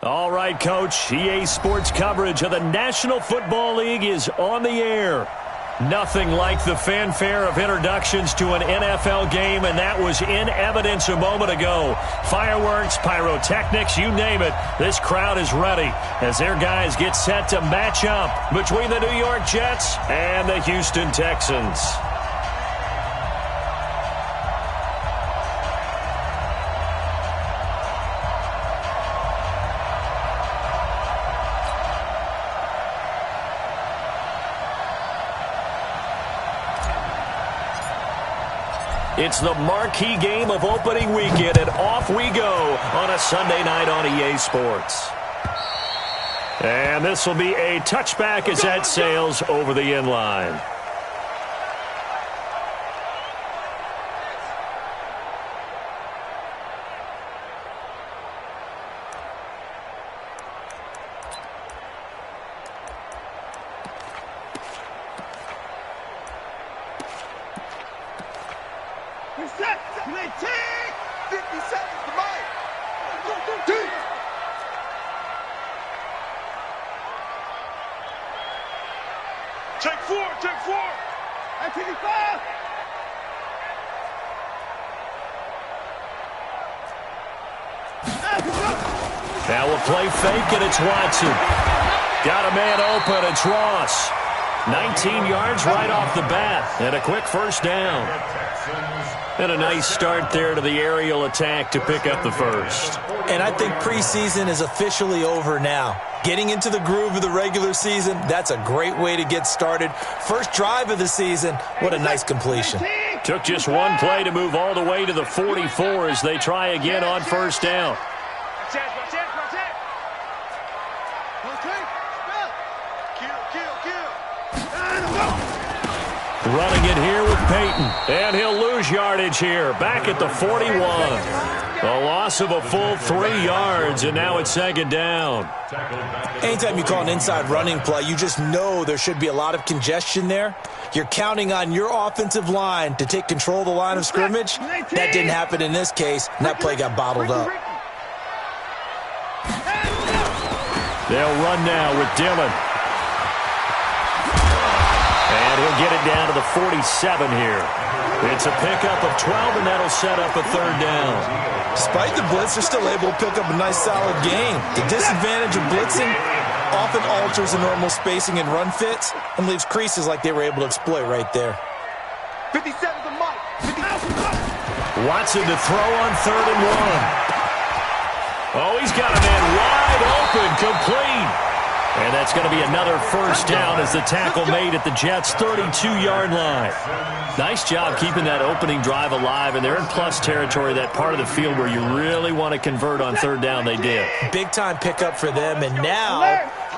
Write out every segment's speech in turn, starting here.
All right, Coach. EA Sports coverage of the National Football League is on the air. Nothing like the fanfare of introductions to an NFL game, and that was in evidence a moment ago. Fireworks, pyrotechnics, you name it. This crowd is ready as their guys get set to match up between the New York Jets and the Houston Texans. It's the marquee game of opening weekend, and off we go on a Sunday night on EA Sports. And this will be a touchback as that sails over the end line. Take four. I-25. Now we'll play fake, and it's Watson. Got a man open. It's Ross. 19 yards right off the bat, and a quick first down. And a nice start there to the aerial attack to pick up the first. And I think preseason is officially over now. Getting into the groove of the regular season, that's a great way to get started. First drive of the season, what a nice completion. Took just one play to move all the way to the 44 as they try again on first down. Running it here with Peyton, and he'll lose yardage here, back at the 41. A loss of a full 3 yards, and now it's second down. Anytime you call an inside running play, you just know there should be a lot of congestion there. You're counting on your offensive line to take control of the line of scrimmage. That didn't happen in this case, and that play got bottled up. They'll run now with Dillon. And he'll get it down to the 47 here. It's a pickup of 12, and that'll set up a third down. Despite the blitz, they're still able to pick up a nice, solid gain. The disadvantage of blitzing often alters the normal spacing and run fits and leaves creases like they were able to exploit right there. 57 to Mike. Watson to throw on 3rd and 1. Oh, he's got a man wide open, complete. And that's going to be another first down as the tackle made at the Jets' 32-yard line. Nice job keeping that opening drive alive, and they're in plus territory, that part of the field where you really want to convert on 3rd down. They did. Big-time pickup for them, and now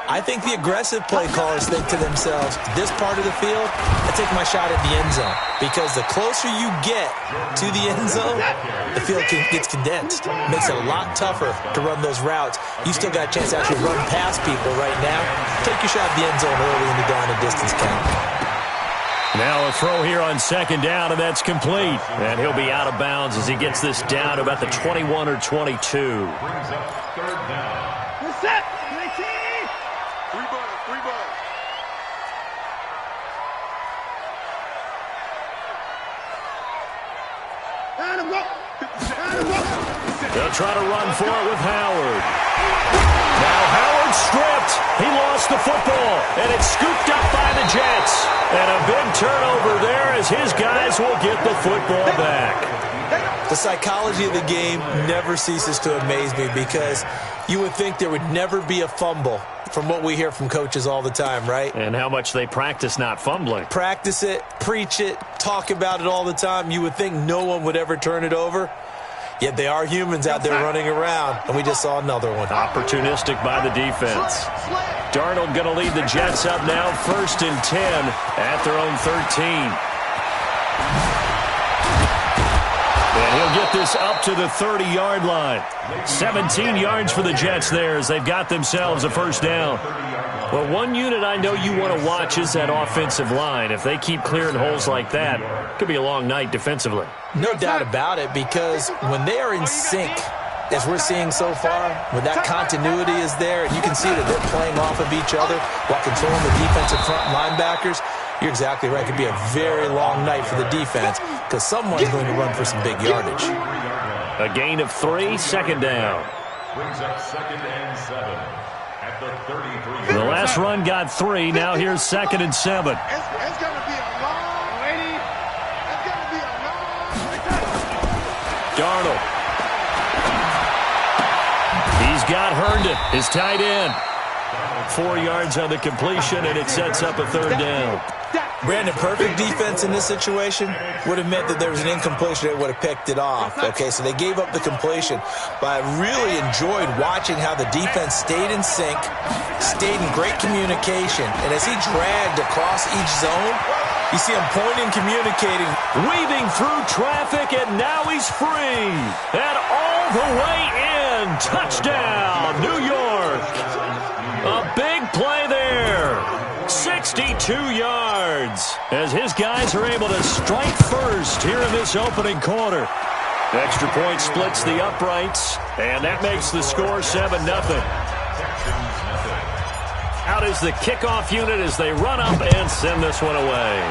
I think the aggressive play callers think to themselves, this part of the field, I take my shot at the end zone. Because the closer you get to the end zone, the field gets condensed. Makes it a lot tougher to run those routes. You still got a chance to actually run past people right now. Take your shot at the end zone early in the down and distance count. Now a throw here on 2nd down, and that's complete. And he'll be out of bounds as he gets this down to about the 21 or 22. What's up? 19. 3 balls. They'll try to run for it with Howard. Now Howard stripped. He lost the football, and it's scooped up by the Jets. And a big turnover there as his guys will get the football back. The psychology of the game never ceases to amaze me because you would think there would never be a fumble from what we hear from coaches all the time, right? And how much they practice not fumbling. Practice it, preach it, talk about it all the time. You would think no one would ever turn it over. Yet they are humans out there running around, and we just saw another one. Opportunistic by the defense. Darnold going to lead the Jets up now, 1st and 10 at their own 13. And he'll get this up to the 30-yard line. 17 yards for the Jets there as they've got themselves a first down. Well, one unit I know you want to watch is that offensive line. If they keep clearing holes like that, it could be a long night defensively. No doubt about it, because when they are in sync, as we're seeing so far, when that continuity is there, and you can see that they're playing off of each other while controlling the defensive front linebackers, you're exactly right. It could be a very long night for the defense because someone's going to run for some big yardage. A gain of 3, second down. Brings up 2nd and 7 at the 33. The last run got 3. Now here's 2nd and 7. It's going to be a long, lady. It's going to be a long. Darnold. He's got Herndon, his tight end. 4 yards on the completion, and it sets up a 3rd down. Brandon, perfect defense in this situation would have meant that there was an incompletion. They would have picked it off. Okay, so they gave up the completion. But I really enjoyed watching how the defense stayed in sync, stayed in great communication. And as he dragged across each zone, you see him pointing, communicating. Weaving through traffic, and now he's free. And all the way in. Touchdown, New York. A big play there. 62 yards as his guys are able to strike first here in this opening quarter. Extra point splits the uprights, and that makes the score 7-0. Out is the kickoff unit as they run up and send this one away.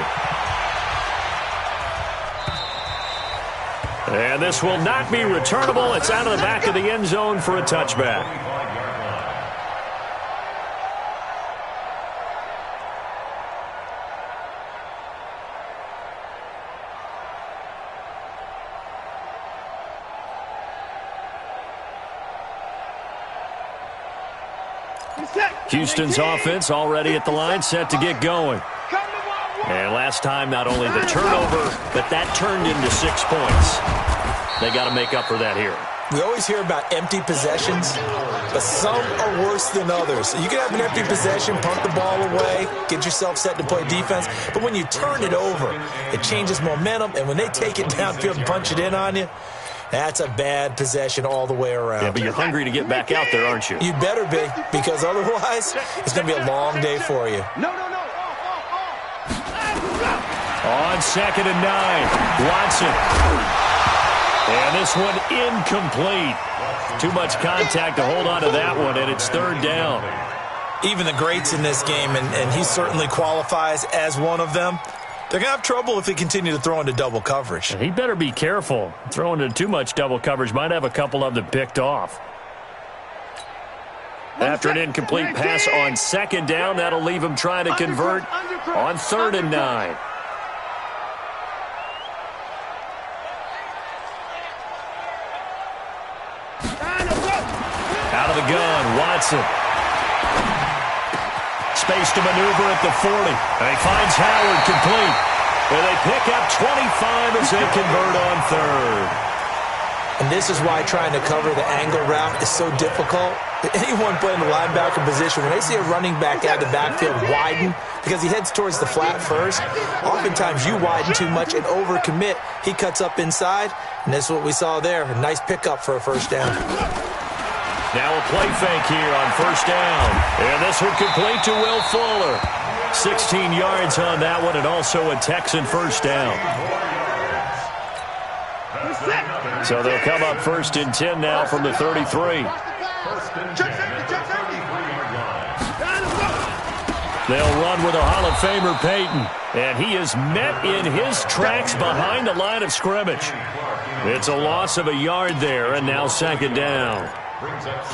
And this will not be returnable. It's out of the back of the end zone for a touchback. Houston's offense already at the line, set to get going. And last time, not only the turnover, but that turned into 6 points. They got to make up for that here. We always hear about empty possessions, but some are worse than others. You can have an empty possession, punt the ball away, get yourself set to play defense, but when you turn it over, it changes momentum, and when they take it downfield and punch it in on you, that's a bad possession all the way around. Yeah, but you're hungry to get back out there, aren't you? You better be, because otherwise, it's going to be a long day for you. No. On 2nd and 9, Watson. And this one incomplete. Too much contact to hold on to that one, and it's 3rd down. Even the greats in this game, and he certainly qualifies as one of them, they're going to have trouble if they continue to throw into double coverage. He better be careful. Throwing into too much double coverage might have a couple of them picked off. After an incomplete pass on 2nd down, that'll leave him trying to convert on 3rd and 9. Out of the gun, Watson. Space to maneuver at the 40. And he finds Howard complete. And they pick up 25 as they convert on 3rd. And this is why trying to cover the angle route is so difficult. Anyone playing the linebacker position, when they see a running back out of the backfield widen, because he heads towards the flat first, oftentimes you widen too much and overcommit. He cuts up inside, and that's what we saw there. A nice pickup for a 1st down. Now a play fake here on 1st down. And this one complete to Will Fuller. 16 yards on that one, and also a Texan 1st down. So they'll come up 1st and 10 now from the 33. They'll run with a Hall of Famer, Peyton. And he is met in his tracks behind the line of scrimmage. It's a loss of a yard there, and now 2nd down.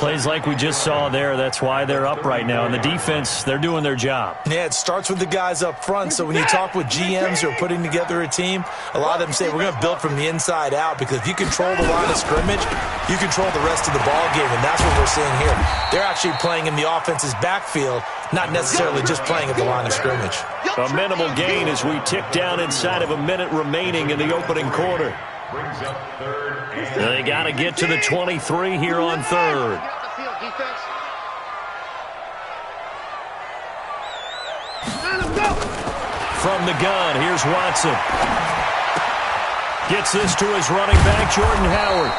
Plays like we just saw there. That's why they're up right now. And the defense, they're doing their job. Yeah, it starts with the guys up front. So when you talk with GMs who are putting together a team, a lot of them say we're going to build from the inside out, because if you control the line of scrimmage, you control the rest of the ball game, and that's what we're seeing here. They're actually playing in the offense's backfield, not necessarily just playing at the line of scrimmage. A minimal gain as we tick down inside of a minute remaining in the opening quarter. They got to get to the 23 here on 3rd. From the gun, here's Watson. Gets this to his running back, Jordan Howard.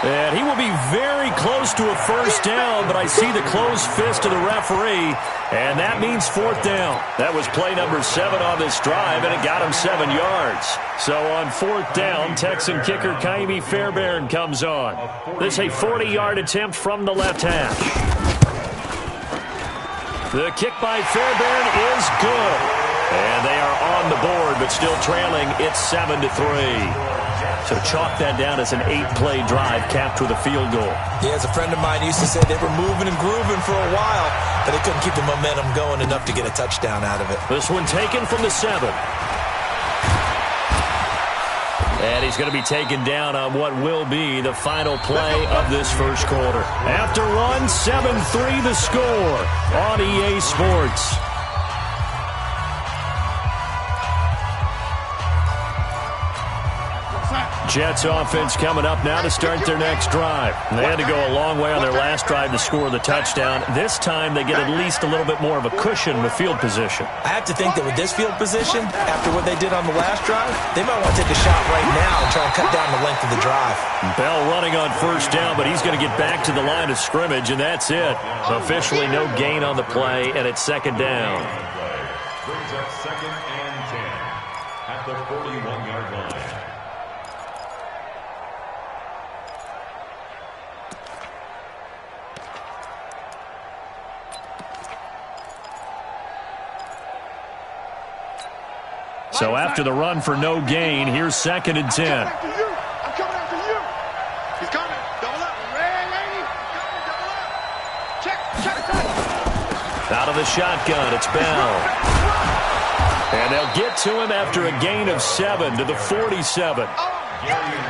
And he will be very close to a first down, but I see the closed fist of the referee, and that means fourth down. That was play number 7 on this drive, and it got him 7 yards. So on fourth down, Texan kicker Kaimi Fairbairn comes on. This is a 40-yard attempt from the left hash. The kick by Fairbairn is good. And they are on the board, but still trailing. It's 7-3. So chalk that down as an 8-play drive capped with a field goal. Yeah, as a friend of mine used to say, they were moving and grooving for a while, but they couldn't keep the momentum going enough to get a touchdown out of it. This one taken from the 7. And he's going to be taken down on what will be the final play of this first quarter. After one, 7-3 the score on EA Sports. Jets offense coming up now to start their next drive. They had to go a long way on their last drive to score the touchdown. This time they get at least a little bit more of a cushion with field position. I have to think that with this field position, after what they did on the last drive, they might want to take a shot right now and try and cut down the length of the drive. Bell running on first down, but he's going to get back to the line of scrimmage, and that's it. Officially no gain on the play, and it's second down. Brings up 2nd and 10 at the 41-yard line. So after the run for no gain, here's 2nd and 10. I'm coming after you. He's coming. Double up. Red lady. Double up. Check. Out of the shotgun, it's Bell. And they'll get to him after a gain of 7 to the 47.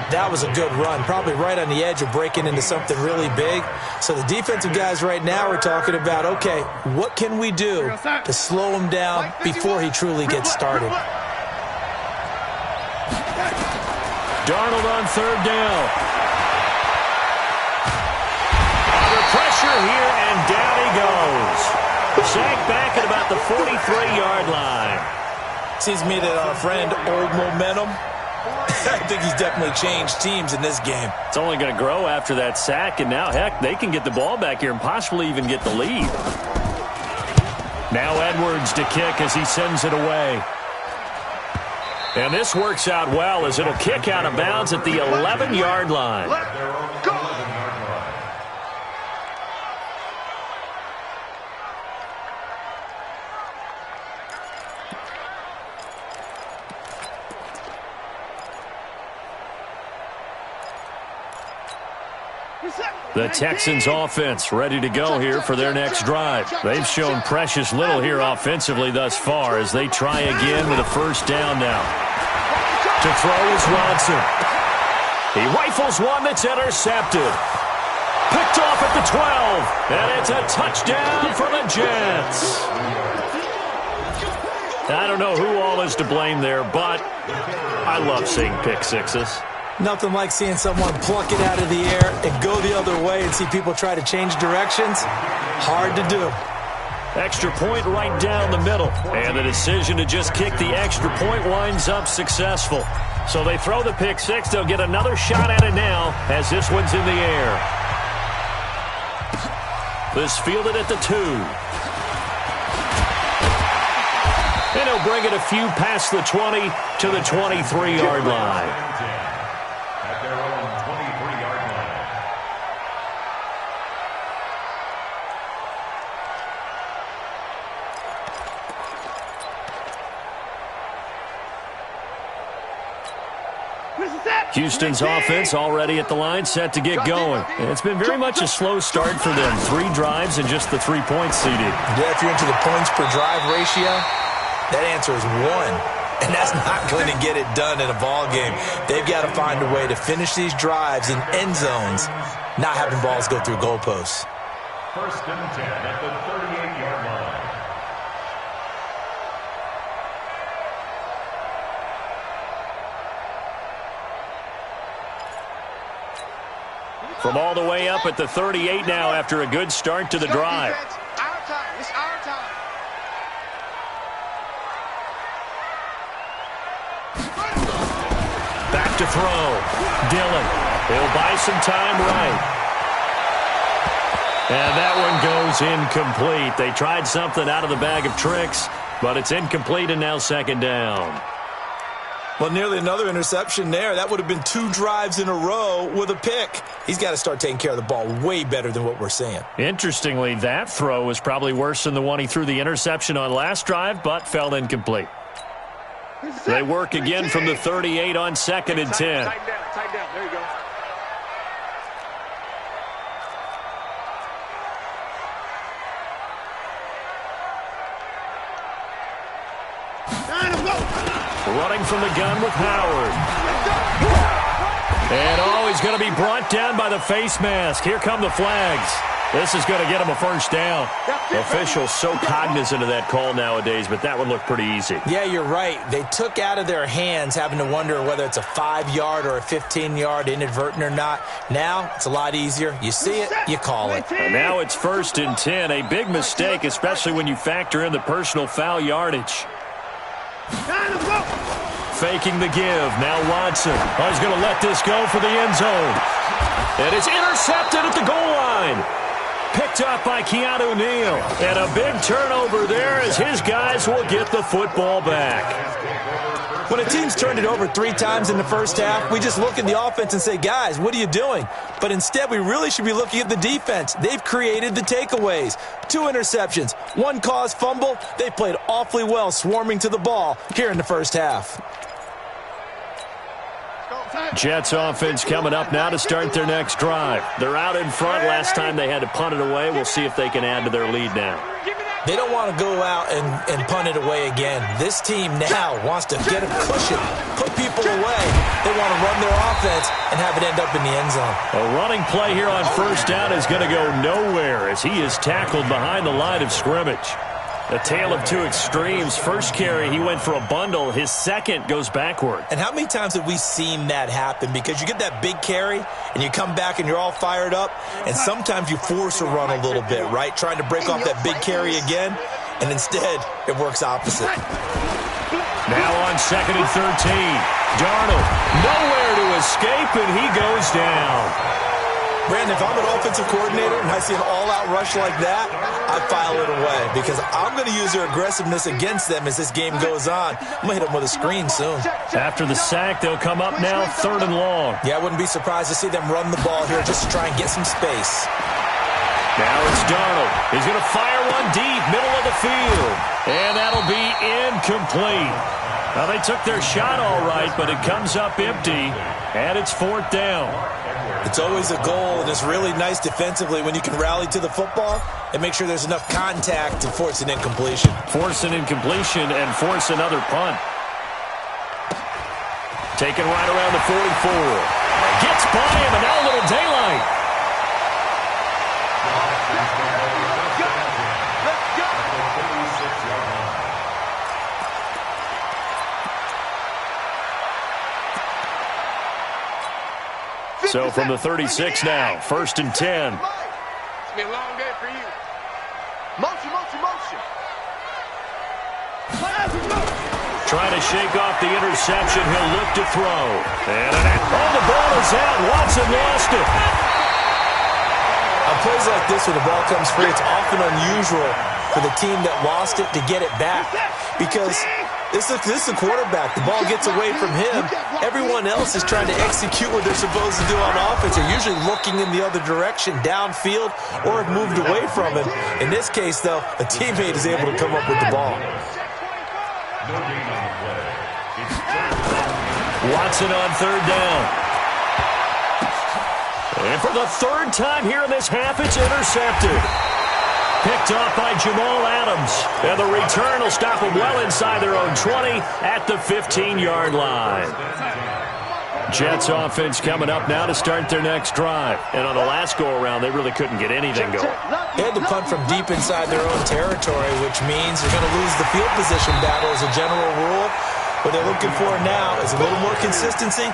That was a good run, probably right on the edge of breaking into something really big. So the defensive guys right now are talking about, okay, what can we do to slow him down before he truly gets started? Darnold on third down. Under pressure here, and down he goes. Sacked back at about the 43-yard line. Seems to me that our friend, old momentum, I think he's definitely changed teams in this game. It's only going to grow after that sack, and now, heck, they can get the ball back here and possibly even get the lead. Now Edwards to kick as he sends it away. And this works out well as it'll kick out of bounds at the 11-yard line. The Texans offense ready to go here for their next drive. They've shown precious little here offensively thus far as they try again with a first down now. To throw is Watson. He rifles one that's intercepted. Picked off at the 12. And it's a touchdown for the Jets. I don't know who all is to blame there, but I love seeing pick sixes. Nothing like seeing someone pluck it out of the air and go the other way and see people try to change directions. Hard to do. Extra point right down the middle. And the decision to just kick the extra point winds up successful. So they throw the pick six. They'll get another shot at it now as this one's in the air. This fielded at the 2. And he'll bring it a few past the 20 to the 23-yard line. Houston's offense already at the line, set to get going. And it's been very much a slow start for them. 3 drives and just the 3 points seeded. Yeah, if you're into the points per drive ratio, that answer is 1. And that's not going to get it done in a ball game. They've got to find a way to finish these drives in end zones, not having balls go through goalposts. First and 10 at the 38-yard line. From all the way up at the 38 now after a good start to the drive. Our time. It's our time. Back to throw. Dillon. He'll buy some time right. And that one goes incomplete. They tried something out of the bag of tricks, but it's incomplete and now second down. Well, nearly another interception there. That would have been 2 drives in a row with a pick. He's got to start taking care of the ball way better than what we're seeing. Interestingly, that throw was probably worse than the one he threw the interception on last drive, but fell incomplete. They work again from the 38 on 2nd and 10. Tighten down. There you go. Running from the gun with Howard. And he's going to be brought down by the face mask. Here come the flags. This is going to get him a first down. Officials so cognizant of that call nowadays, but that one looked pretty easy. Yeah, you're right. They took out of their hands having to wonder whether it's a 5-yard or a 15-yard inadvertent or not. Now it's a lot easier. You see it, you call it. And now it's 1st and 10. A big mistake, especially when you factor in the personal foul yardage. Faking the give. Now Watson. He's going to let this go for the end zone. And it's intercepted at the goal line. Picked up by Keanu Neal. And a big turnover there as his guys will get the football back. When a team's turned it over 3 times in the first half, we just look at the offense and say, guys, what are you doing? But instead, we really should be looking at the defense. They've created the takeaways. 2 interceptions, 1 caused fumble. They played awfully well swarming to the ball here in the first half. Jets offense coming up now to start their next drive. They're out in front. Last time they had to punt it away. We'll see if they can add to their lead now. They don't want to go out and punt it away again. This team now wants to get a cushion, put people away. They want to run their offense and have it end up in the end zone. A running play here on first down is going to go nowhere as he is tackled behind the line of scrimmage. A tale of 2 extremes. First carry, he went for a bundle. His second goes backward. And how many times have we seen that happen? Because you get that big carry, and you come back and you're all fired up, and sometimes you force a run a little bit, right? Trying to break off that big carry again, and instead it works opposite. Now on 2nd and 13. Darnold, nowhere to escape, and he goes down. Brandon, if I'm an offensive coordinator and I see an all-out rush like that, I file it away because I'm going to use their aggressiveness against them as this game goes on. I'm going to hit them with a screen soon. After the sack, they'll come up now 3rd and long. Yeah, I wouldn't be surprised to see them run the ball here just to try and get some space. Now it's Darnold. He's going to fire one deep, middle of the field. And that'll be incomplete. Now, they took their shot all right, but it comes up empty, and it's 4th down. It's always a goal, and it's really nice defensively when you can rally to the football and make sure there's enough contact to force an incompletion. Force an incompletion and force another punt. Taken right around the 44. Gets by him, and now a little daylight. So from the 36 now, 1st and 10. It's going to be a long day for you. Motion. Trying to shake off the interception. He'll look to throw. And the ball is out. Watson lost it. On plays like this when the ball comes free, it's often unusual for the team that lost it to get it back because this is the quarterback. The ball gets away from him. Everyone else is trying to execute what they're supposed to do on offense. They're usually looking in the other direction, downfield, or have moved away from him. In this case, though, a teammate is able to come up with the ball. Watson on 3rd down. And for the 3rd time here in this half, it's intercepted. Picked off by Jamal Adams. And the return will stop them well inside their own 20 at the 15-yard line. Jets offense coming up now to start their next drive. And on the last go-around, they really couldn't get anything going. They had to punt from deep inside their own territory, which means they're going to lose the field position battle as a general rule. What they're looking for now is a little more consistency,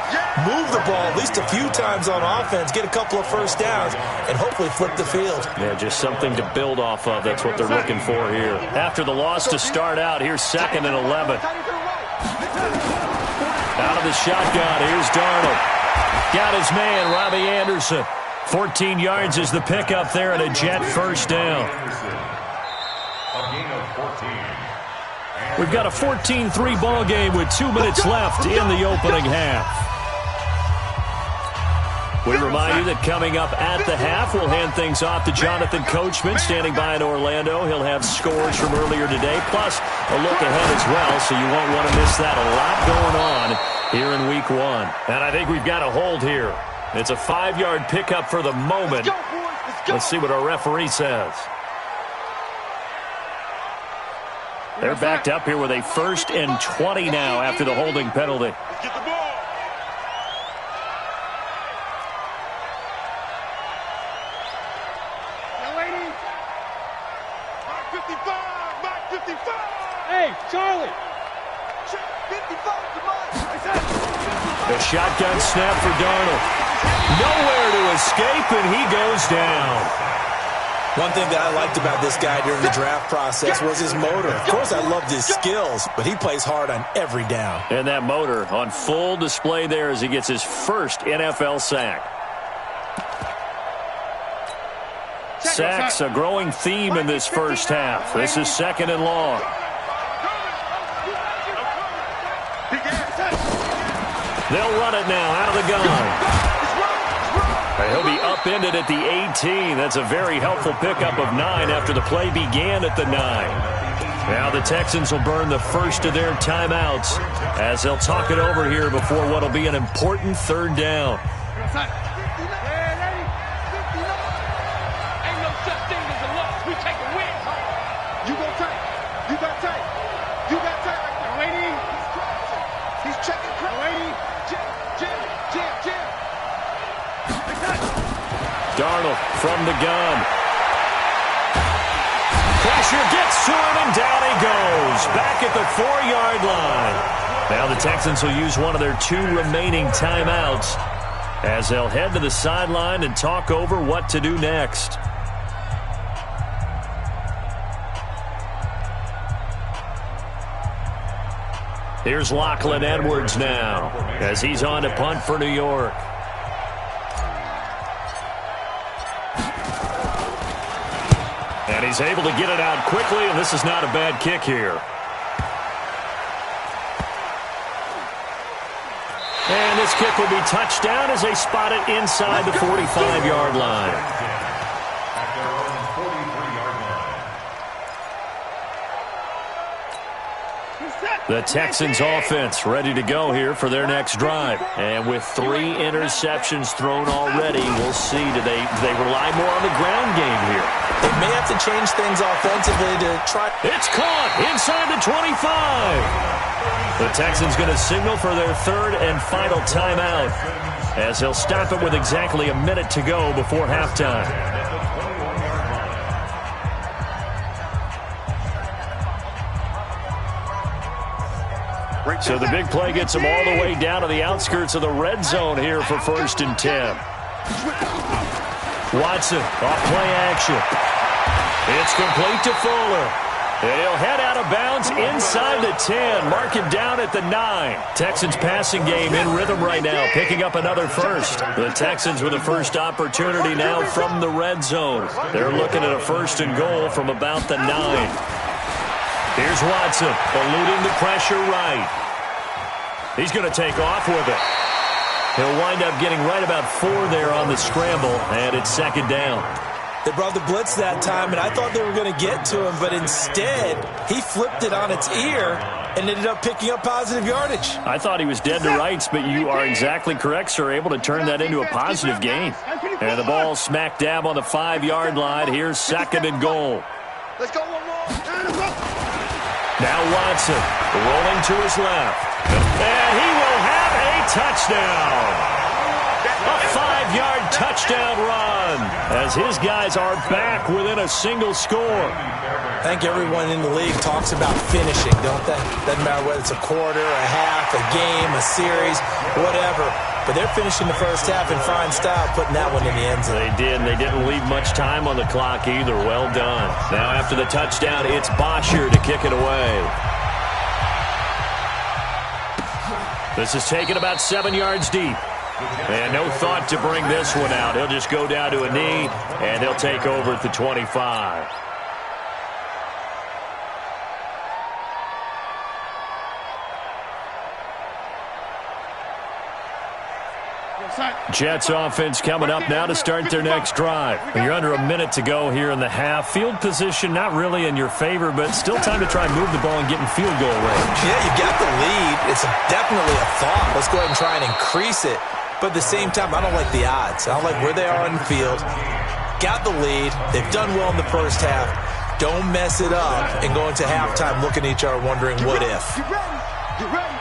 move the ball at least a few times on offense, get a couple of first downs, and hopefully flip the field. Yeah, just something to build off of. That's what they're looking for here. After the loss to start out, here's 2nd and 11. Out of the shotgun, here's Darnold. Got his man, Robbie Anderson. 14 yards is the pickup there and a Jet first down. A gain of 14. We've got a 14-3 ball game with 2 minutes left in the opening half. We remind you that coming up at the half, we'll hand things off to Jonathan Coachman, standing by in Orlando. He'll have scores from earlier today, plus a look ahead as well, so you won't want to miss that. A lot going on here in Week 1. And I think we've got a hold here. It's a 5-yard pickup for the moment. Let's see what our referee says. They're backed up here with a 1st and 20 now after the holding penalty. Get the ball. Mark 55. Mark 55. Hey, Charlie. 55 to Mike. The shotgun snap for Darnold. Nowhere to escape, and he goes down. One thing that I liked about this guy during the draft process was his motor. Of course, I loved his skills, but he plays hard on every down. And that motor on full display there as he gets his first NFL sack. Sacks a growing theme in this first half. This is 2nd and long. They'll run it now out of the gun. He'll be upended at the 18. That's a very helpful pickup of 9 after the play began at the 9. Now the Texans will burn the first of their timeouts as they'll talk it over here before what will be an important 3rd down. Darnold from the gun. Pressure gets to him, and down he goes. Back at the 4-yard line. Now the Texans will use one of their 2 remaining timeouts as they'll head to the sideline and talk over what to do next. Here's Lachlan Edwards now as he's on to punt for New York. And he's able to get it out quickly, and this is not a bad kick here. And this kick will be touched down as they spot it inside the 45-yard line. At their own 43-yard line. The Texans offense ready to go here for their next drive. And with 3 interceptions thrown already, we'll see, do they rely more on the ground game here? They may have to change things offensively to try. It's caught inside the 25. The Texans going to signal for their 3rd and final timeout as they'll stop it with exactly a minute to go before halftime. So the big play gets them all the way down to the outskirts of the red zone here for 1st and 10. Watson off play action. It's complete to Fuller. And he'll head out of bounds inside the 10. Mark him down at the 9. Texans passing game in rhythm right now, picking up another first. The Texans with a first opportunity now from the red zone. They're looking at a 1st and goal from about the 9. Here's Watson, eluding the pressure right. He's going to take off with it. He'll wind up getting right about 4 there on the scramble, and it's 2nd down. They brought the blitz that time, and I thought they were going to get to him, but instead, he flipped it on its ear and ended up picking up positive yardage. I thought he was dead to rights, but you are exactly correct, sir, able to turn that into a positive gain. And the ball smack dab on the 5-yard line. Here's 2nd and goal. Let's go one more. Now Watson rolling to his left. And he will have a touchdown. A 5-yard touchdown run as his guys are back within a single score. I think everyone in the league talks about finishing, don't they? Doesn't matter whether it's a quarter, a half, a game, a series, whatever. But they're finishing the first half in fine style, putting that one in the end zone. They did, and they didn't leave much time on the clock either. Well done. Now after the touchdown, it's Bosher to kick it away. This is taken about 7 yards deep. And no thought to bring this one out. He'll just go down to a knee, and they'll take over at the 25. Jets offense coming up now to start their next drive. You're under a minute to go here in the half. Field position not really in your favor, but still time to try and move the ball and get in field goal range. Yeah, you got the lead. It's definitely a thought. Let's go ahead and try and increase it. But at the same time, I don't like the odds. I don't like where they are on the field. Got the lead. They've done well in the first half. Don't mess it up and go into halftime looking at each other wondering what if. Get ready. Get ready.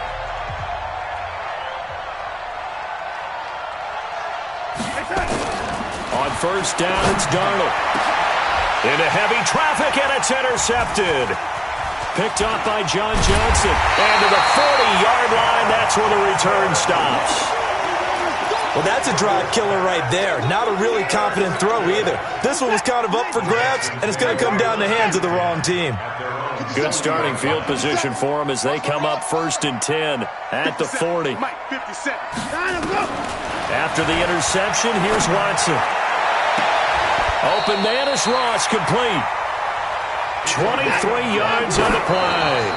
On first down, it's Darnold. Into heavy traffic, and it's intercepted. Picked up by John Johnson. And to the 40-yard line, that's where the return stops. Well, that's a drive killer right there. Not a really confident throw either. This one was kind of up for grabs, and it's going to come down the hands of the wrong team. Good starting field position for them as they come up first and 10 at the 40. After the interception, here's Watson. Open man is Ross, complete. 23 yards on the play.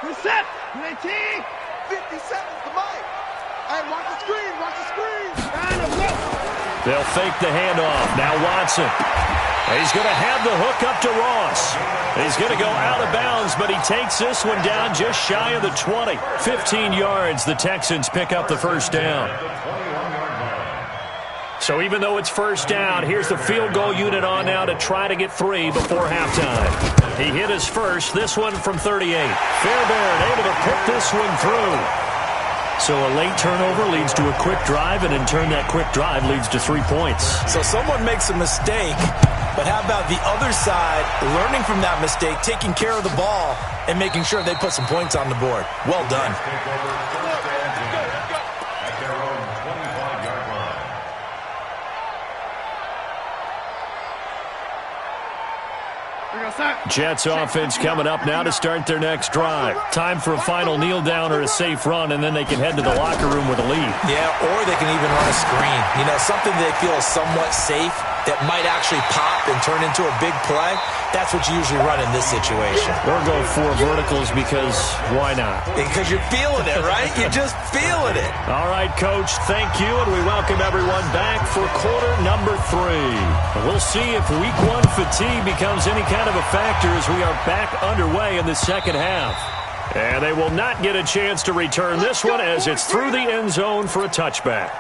Reset. 19. 57's the mic. Hey, watch the screen. Watch the screen. They'll fake the handoff. Now Watson. He's going to have the hook up to Ross. He's going to go out of bounds, but he takes this one down just shy of the 20. 15 yards, the Texans pick up the first down. So even though it's first down, here's the field goal unit on now to try to get 3 before halftime. He hit his first, this one from 38. Fairbairn able to pick this one through. So a late turnover leads to a quick drive, and in turn that quick drive leads to 3 points. So someone makes a mistake, but how about the other side learning from that mistake, taking care of the ball, and making sure they put some points on the board? Well done. Jets offense coming up now to start their next drive. Time for a final kneel down or a safe run, and then they can head to the locker room with a lead. Yeah, or they can even run a screen. You know, something they feel is somewhat safe that might actually pop and turn into a big play. That's what you usually run in this situation. Or go 4 verticals because why not? Because you're feeling it, right? You're just feeling it. All right, Coach, thank you, and we welcome everyone back for quarter number 3. And we'll see if week 1 fatigue becomes any kind of a factor as we are back underway in the second half. And they will not get a chance to return this one as it's through the end zone for a touchback.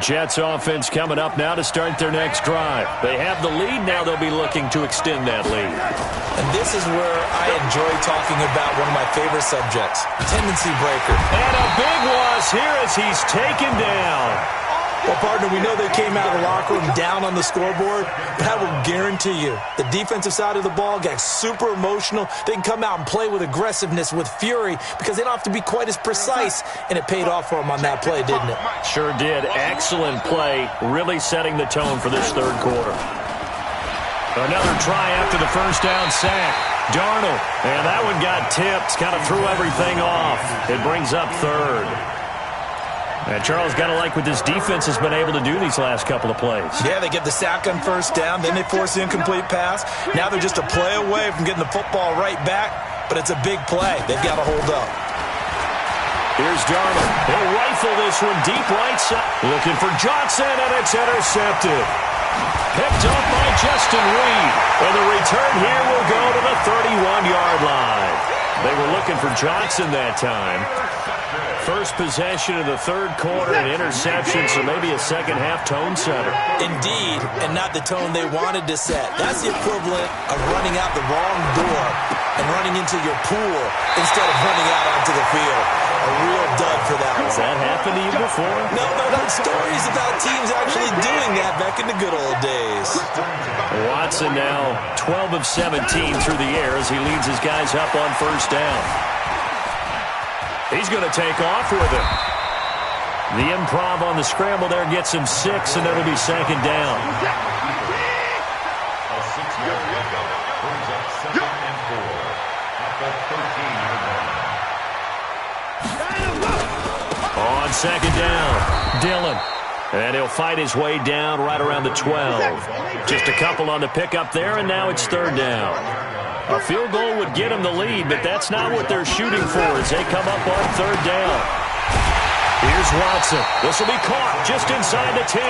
Jets offense coming up now to start their next drive. They have the lead. Now they'll be looking to extend that lead. And this is where I enjoy talking about one of my favorite subjects, tendency breaker. And a big loss here as he's taken down. Well, partner, we know they came out of the locker room down on the scoreboard, but I will guarantee you the defensive side of the ball got super emotional. They can come out and play with aggressiveness, with fury, because they don't have to be quite as precise, and it paid off for them on that play, didn't it? Sure did. Excellent play, really setting the tone for this third quarter. Another try after the first down sack. Darnold, and that one got tipped, kind of threw everything off. It brings up third. And Charles, got to like what this defense has been able to do these last couple of plays. Yeah, they get the sack on first down, then they force the incomplete pass. Now they're just a play away from getting the football right back, but it's a big play. They've got to hold up. Here's Darnold. He'll rifle this one deep right side. Looking for Johnson, and it's intercepted. Picked up by Justin Reed. And the return here will go to the 31-yard line. They were looking for Johnson that time. First possession of the third quarter, an interception, so maybe a second-half tone setter. Indeed, and not the tone they wanted to set. That's the equivalent of running out the wrong door and running into your pool instead of running out onto the field. A real dud for that one. Has that happened to you before? No, I've heard stories about teams actually doing that back in the good old days. Watson now 12 of 17 through the air as he leads his guys up on first down. He's going to take off with it. The improv on the scramble there gets him 6, and it'll be second down. A 6-yard pickup brings up 2nd and 4 at the 13-yard line. On second down, Dillon. And he'll fight his way down right around the 12. Just a couple on the pickup there, and now it's third down. A field goal would get him the lead, but that's not what they're shooting for as they come up on third down. Here's Watson. This will be caught just inside the 10.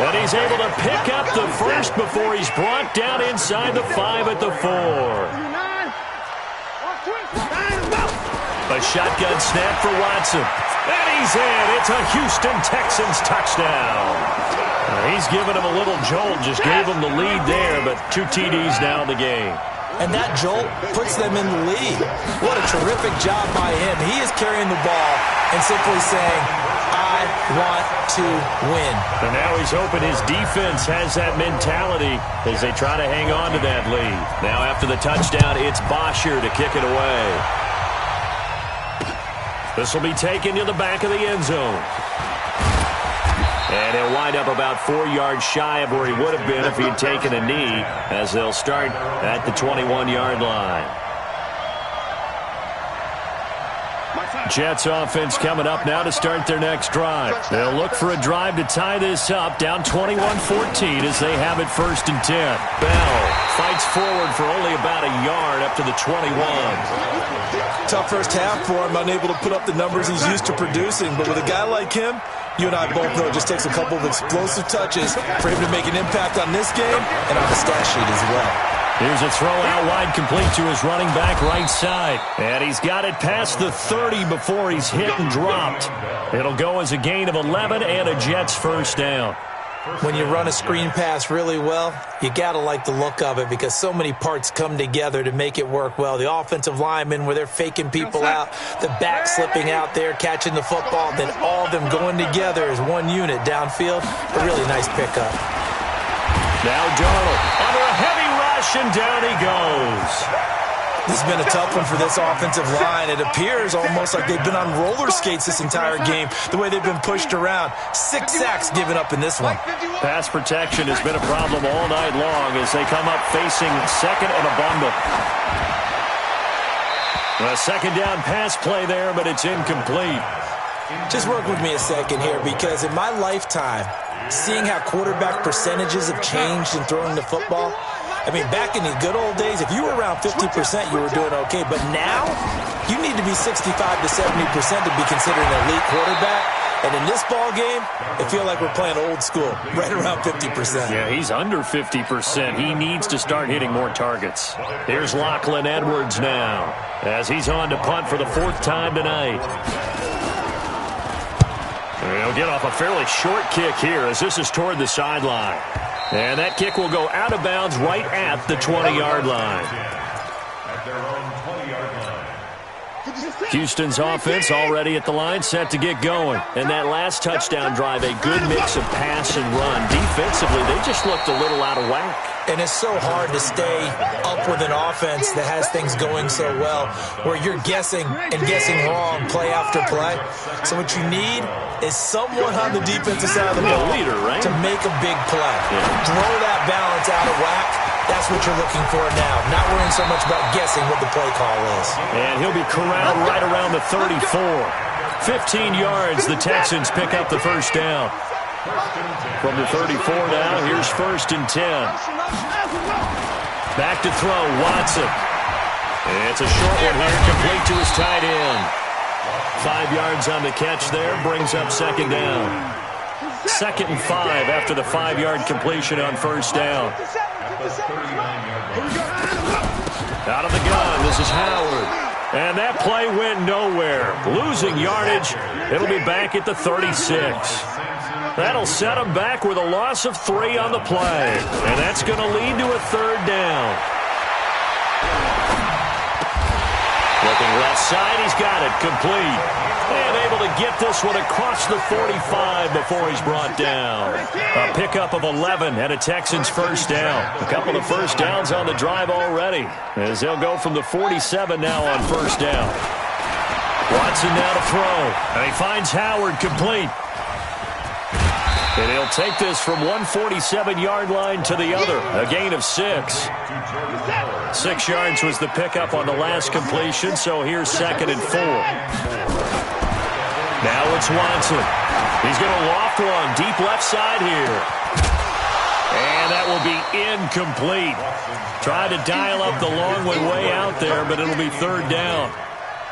And he's able to pick up the first before he's brought down inside the 5 at the 4. A shotgun snap for Watson. And he's in. It's a Houston Texans touchdown. He's given him a little jolt. Just gave him the lead there, but 2 TDs now in the game. And that jolt puts them in the lead. What a terrific job by him. He is carrying the ball and simply saying, I want to win. And now he's hoping his defense has that mentality as they try to hang on to that lead. Now after the touchdown, it's Bosher to kick it away. This will be taken to the back of the end zone. And he'll wind up about 4 yards shy of where he would have been if he'd taken a knee, as they'll start at the 21-yard line. Jets offense coming up now to start their next drive. They'll look for a drive to tie this up, down 21-14 as they have it 1st and 10. Bell fights forward for only about a yard up to the 21. Tough first half for him, unable to put up the numbers he's used to producing. But with a guy like him, you and I both know it just takes a couple of explosive touches for him to make an impact on this game and on the stat sheet as well. Here's a throw out wide, complete to his running back right side. And he's got it past the 30 before he's hit and dropped. It'll go as a gain of 11 and a Jets first down. When you run a screen pass really well, you got to like the look of it because so many parts come together to make it work well. The offensive linemen where they're faking people out, the back slipping out there, catching the football, then all of them going together as one unit downfield. A really nice pickup. Now Darnold under a heavy rush, and down he goes. This has been a tough one for this offensive line. It appears almost like they've been on roller skates this entire game, the way they've been pushed around. 6 sacks given up in this one. Pass protection has been a problem all night long as they come up facing second and a bundle. A second down pass play there, but it's incomplete. Just work with me a second here because in my lifetime, seeing how quarterback percentages have changed in throwing the football, I mean, back in the good old days, if you were around 50%, you were doing okay. But now, you need to be 65 to 70% to be considered an elite quarterback. And in this ball game, I feel like we're playing old school, right around 50%. Yeah, he's under 50%. He needs to start hitting more targets. Here's Lachlan Edwards now, as he's on to punt for the 4th time tonight. He'll get off a fairly short kick here as this is toward the sideline. And that kick will go out of bounds right at the 20-yard line. At their own 20-yard line. Houston's offense already at the line, set to get going. And that last touchdown drive, a good mix of pass and run. Defensively, they just looked a little out of whack. And it's so hard to stay up with an offense that has things going so well, where you're guessing and guessing wrong play after play. So what you need is someone on the defensive side of the ball leader, right? to make a big play. Throw that balance out of whack. That's what you're looking for now. Not worrying so much about guessing what the play call is. And he'll be corralled right around the 34. 15 yards, the Texans pick up the first down. From the 34 now, here's 1st and 10. Back to throw, Watson. It's a short one here, complete to his tight end. 5 yards on the catch there, brings up second down. 2nd and 5 after the 5-yard completion on first down. Out of the gun, this is Howard. And that play went nowhere. Losing yardage, it'll be back at the 36. That'll set them back with a loss of 3 on the play. And that's going to lead to a 3rd down. Looking left side, he's got it, complete. And able to get this one across the 45 before he's brought down. A pickup of 11 and a Texans first down. A couple of first downs on the drive already, as they'll go from the 47 now on first down. Watson now to throw. And he finds Howard complete. And he'll take this from 147-yard line to the other. A gain of 6. 6 yards was the pickup on the last completion, so here's 2nd and 4. Now it's Watson. He's going to loft one deep left side here. And that will be incomplete. Tried to dial up the long way out there, but it'll be 3rd down.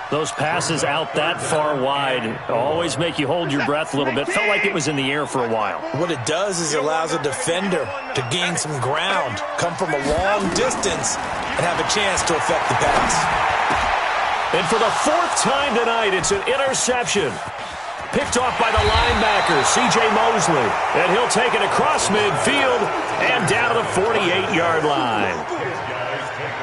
Those passes out that far wide always make you hold your breath a little bit. Felt like it was in the air for a while. What it does is it allows a defender to gain some ground, come from a long distance, and have a chance to affect the pass. And for the 4th time tonight, it's an interception. Picked off by the linebacker, C.J. Mosley. And he'll take it across midfield and down to the 48-yard line.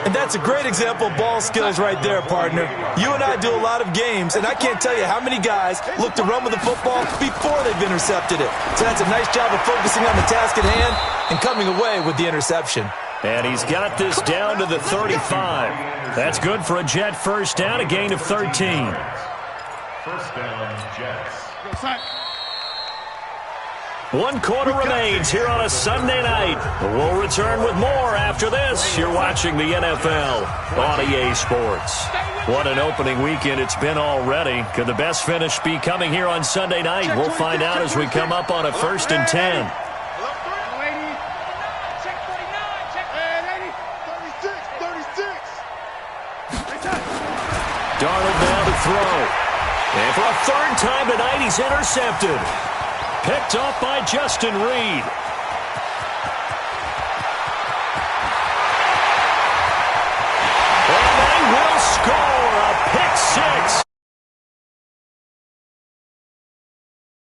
And that's a great example of ball skills right there, partner. You and I do a lot of games, and I can't tell you how many guys look to run with the football before they've intercepted it. So that's a nice job of focusing on the task at hand and coming away with the interception. And he's got this down to the 35. That's good for a Jet first down, a gain of 13. First down, Jets. 1 quarter remains here on a Sunday night. We'll return with more after this. You're watching the NFL on EA Sports. What an opening weekend it's been already. Could the best finish be coming here on Sunday night? We'll find out as we come up on a 1st and 10. Darnold now to throw. And for a 3rd time tonight, he's intercepted. Picked off by Justin Reed. And they will score a pick 6.